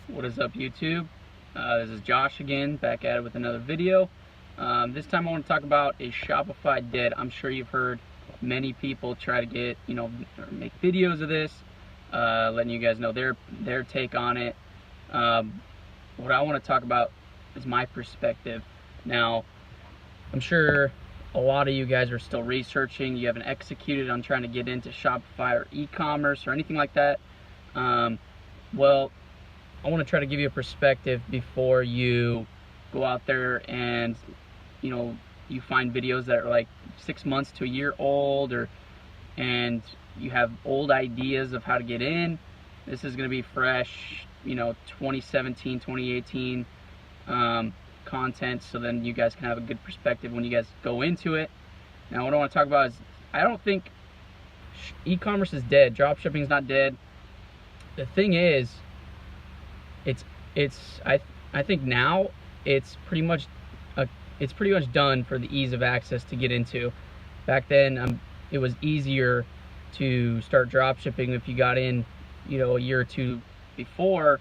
What is up, YouTube? This is Josh again, back at it with another video. This time I want to talk about is Shopify dead? I'm sure you've heard many people try to get, or make videos of this, letting you guys know their take on it. What I want to talk about is my perspective. Now, I'm sure a lot of you guys are still researching. You haven't executed on trying to get into Shopify or e-commerce or anything like that. Well, I want to try to give you a perspective before you go out there and you find videos that are like 6 months to a year old, and you have old ideas of how to get in. This is going to be fresh, 2017, 2018 content, so then you guys can have a good perspective when you guys go into it. Now, what I want to talk about is I don't think e-commerce is dead. Dropshipping is not dead. The thing is, I think now it's pretty much done for the ease of access to get into. Back then, it was easier to start dropshipping if you got in, a year or two before,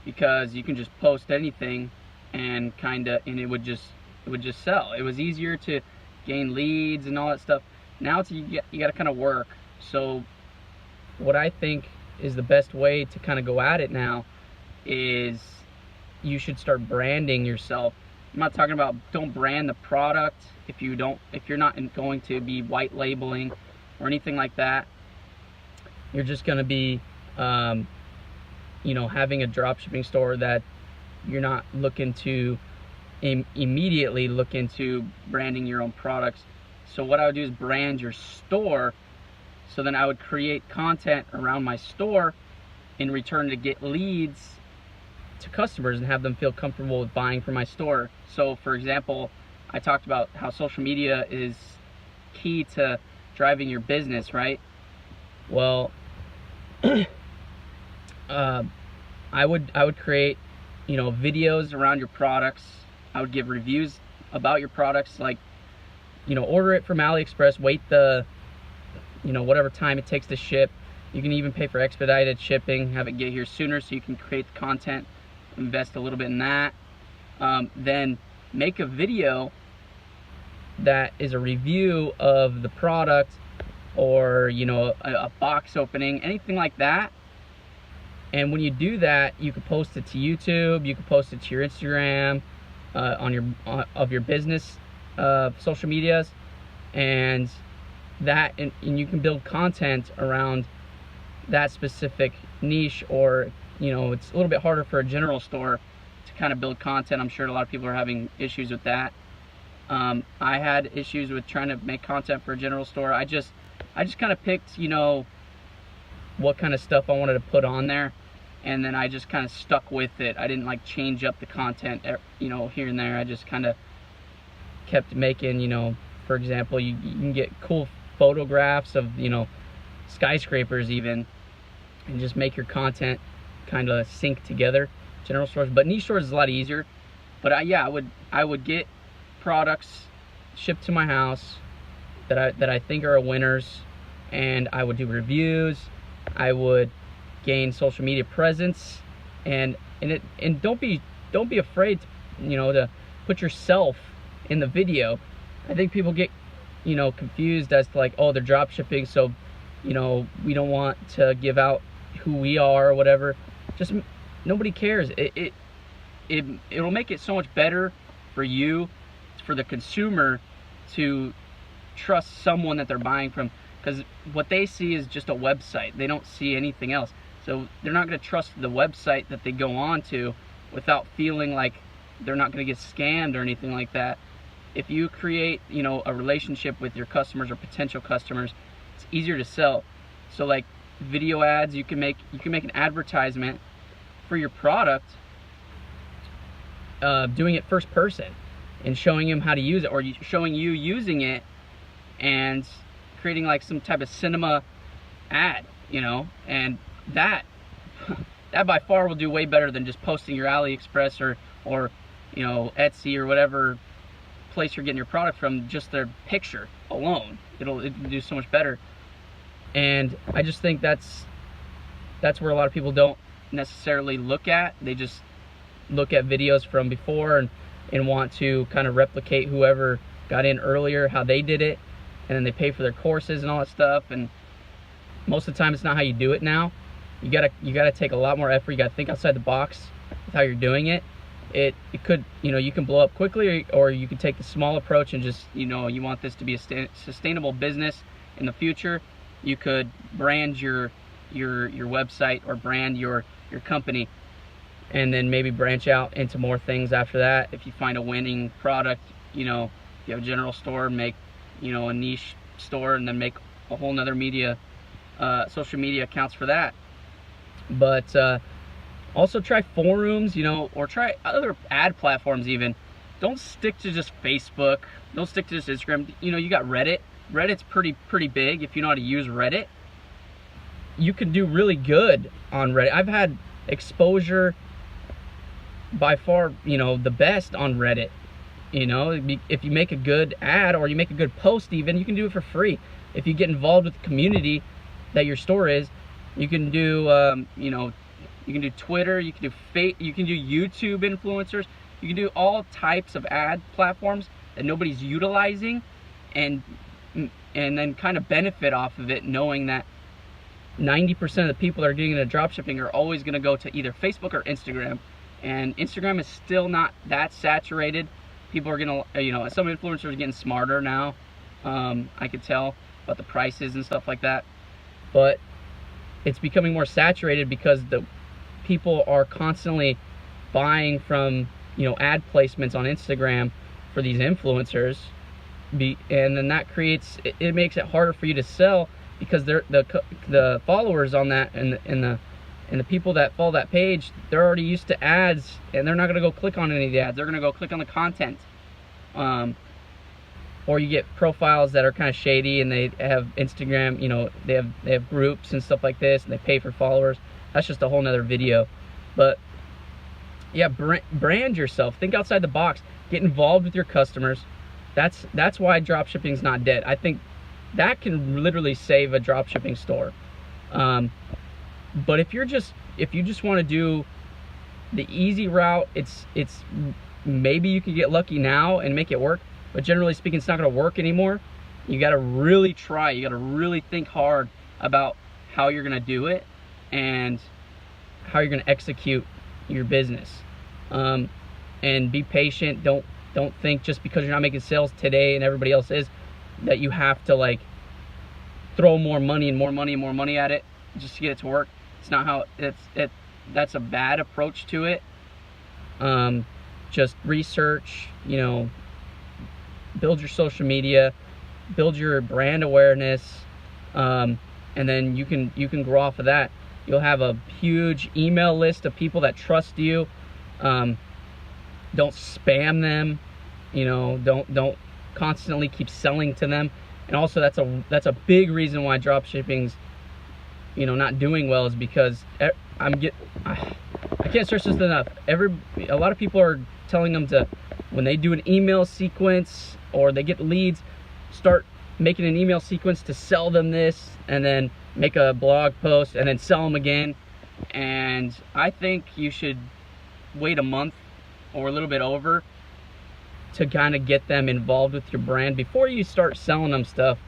because you can just post anything and it would just sell. It was easier to gain leads and all that stuff. Now you got to kind of work. So what I think is the best way to kind of go at it now is you should start branding yourself. I'm not talking about don't brand the product if you're not going to be white labeling or anything like that. You're just going to be having a dropshipping store that you're not looking to immediately look into branding your own products. So what I would do is brand your store. So then I would create content around my store in return to get leads to customers and have them feel comfortable with buying from my store. So for example, I talked about how social media is key to driving your business, right? Well, I would create, videos around your products. I would give reviews about your products, like, order it from AliExpress, wait the whatever time it takes to ship. You can even pay for expedited shipping, have it get here sooner so you can create the content, invest a little bit in that. Then make a video that is a review of the product, or a box opening, anything like that. And when you do that, you can post it to YouTube, you can post it to your Instagram, of your business social medias, and you can build content around that specific niche. Or it's a little bit harder for a general store to kind of build content. I'm sure a lot of people are having issues with that. I had issues with trying to make content for a general store. I just kind of picked what kind of stuff I wanted to put on there, and then I just kind of stuck with it. I didn't like change up the content here and there. I just kind of kept making, for example, you can get cool photographs of skyscrapers even, and just make your content kind of sync together. General stores, but niche stores is a lot easier. But I would get products shipped to my house that I think are winners, and I would do reviews. I would gain social media presence, and don't be afraid to put yourself in the video. I think people get confused as to, like, oh, they're drop shipping, so we don't want to give out who we are or whatever. Just nobody cares. It'll make it so much better for you, for the consumer, to trust someone that they're buying from, because what they see is just a website. They don't see anything else, so they're not going to trust the website that they go on to without feeling like they're not going to get scammed or anything like that. If you create a relationship with your customers or potential customers, it's easier to sell. So like video ads, you can make an advertisement for your product, doing it first person and showing them how to use it, or showing you using it and creating like some type of cinema ad, and that by far will do way better than just posting your AliExpress or Etsy or whatever place you're getting your product from. Just their picture alone, it'll do so much better. And I just think that's where a lot of people don't necessarily look at. They just look at videos from before and want to kind of replicate whoever got in earlier, how they did it, and then they pay for their courses and all that stuff. And most of the time it's not how you do it now. You gotta take a lot more effort. You gotta think outside the box with how you're doing it. It could, you can blow up quickly, or you can take the small approach and just, you want this to be a sustainable business in the future. You could brand your website or brand your company, and then maybe branch out into more things after that. If you find a winning product, if you have a general store, make a niche store, and then make a whole nother social media accounts for that. But also try forums, or try other ad platforms even. Don't stick to just Facebook. Don't stick to just Instagram. You got Reddit. Reddit's pretty big if you know how to use Reddit. You can do really good on Reddit. I've had exposure by far, the best on Reddit. If you make a good ad or you make a good post even, you can do it for free. If you get involved with the community that your store is, you can do, you can do Twitter, you can do YouTube influencers, you can do all types of ad platforms that nobody's utilizing, and then kind of benefit off of it, knowing that 90% of the people that are getting into dropshipping are always going to go to either Facebook or Instagram, and Instagram is still not that saturated. People are going to, some influencers are getting smarter now. I could tell about the prices and stuff like that, but it's becoming more saturated because the people are constantly buying from ad placements on Instagram for these influencers, and then that it makes it harder for you to sell, because the followers on that and the people that follow that page, they're already used to ads, and they're not going to go click on any of the ads. They're going to go click on the content. Or you get profiles that are kind of shady, and they have Instagram, they have groups and stuff like this, and they pay for followers. That's just a whole nother video. But yeah, brand yourself. Think outside the box. Get involved with your customers. That's why dropshipping's not dead. I think that can literally save a dropshipping store. But if you just want to do the easy route, it's maybe you can get lucky now and make it work, but generally speaking, it's not going to work anymore. You got to really try. You got to really think hard about how you're going to do it and how you're going to execute your business. And be patient. Don't think just because you're not making sales today and everybody else is, that you have to throw more money and more money and more money at it just to get it to work. It's not how that's a bad approach to it. Just research, build your social media, build your brand awareness, and then you can grow off of that. You'll have a huge email list of people that trust you. Don't spam them, don't constantly keep selling to them. And also that's a big reason why dropshipping's not doing well, is because I can't stress this enough. A lot of people are telling them to, when they do an email sequence or they get leads, start making an email sequence to sell them this, and then make a blog post and then sell them again. And I think you should wait a month or a little bit over to kind of get them involved with your brand before you start selling them stuff,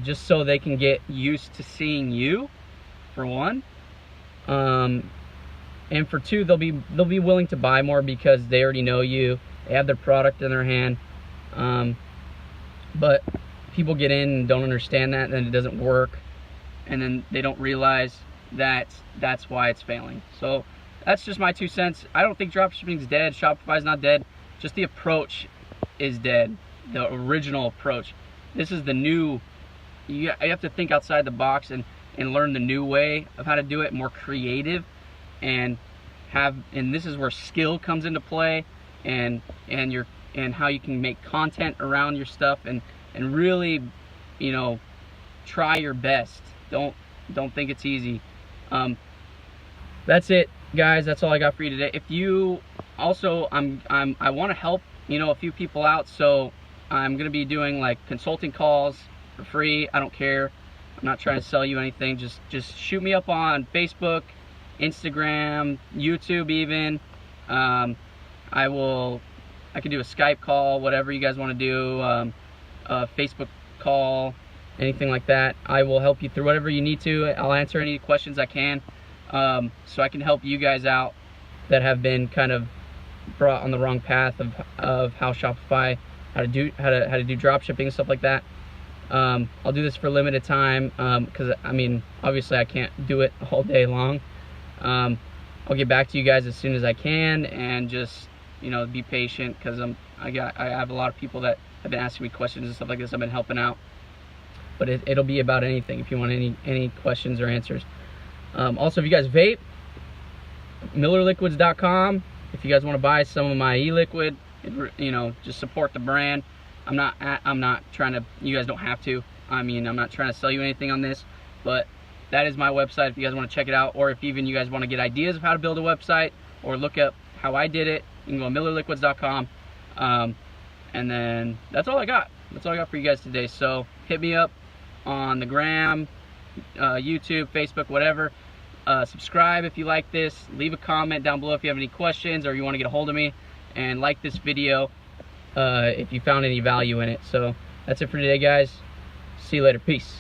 just so they can get used to seeing you, for one, and for two, they'll be willing to buy more because they already know you. They have their product in their hand. But people get in and don't understand that, and then it doesn't work, and then they don't realize that that's why it's failing. So that's just my 2 cents. I don't think dropshipping's dead. Shopify's not dead. Just the approach is dead. The original approach. This is the new. You have to think outside the box and learn the new way of how to do it, more creative, and this is where skill comes into play, and how you can make content around your stuff, and really, try your best. Don't think it's easy. That's it, guys. That's all I got for you today. If you also, I want to help a few people out, so I'm gonna be doing consulting calls for free. I don't care. I'm not trying to sell you anything. Just shoot me up on Facebook, Instagram, YouTube even. I can do a Skype call, whatever you guys want to do, a Facebook call, anything like that. I will help you through whatever you need to. I'll answer any questions I can, so I can help you guys out that have been kind of brought on the wrong path of how Shopify, how to do drop shipping and stuff like that. I'll do this for a limited time, because I mean, obviously I can't do it all day long. I'll get back to you guys as soon as I can, and just, you know, be patient, because I have a lot of people that have been asking me questions and stuff like this. I've been helping out, but it'll be about anything if you want any questions or answers. Also, if you guys vape, MillerLiquids.com. If you guys want to buy some of my e-liquid, you know, just support the brand. I'm not trying to. You guys don't have to. I mean, I'm not trying to sell you anything on this, but that is my website if you guys want to check it out, or if even you guys want to get ideas of how to build a website or look up how I did it, you can go to MillerLiquids.com. And then that's all I got. That's all I got for you guys today. So hit me up on the gram, YouTube, Facebook, whatever. Subscribe if you like this. Leave a comment down below if you have any questions or you want to get a hold of me. And like this video if you found any value in it. So that's it for today, guys. See you later. Peace.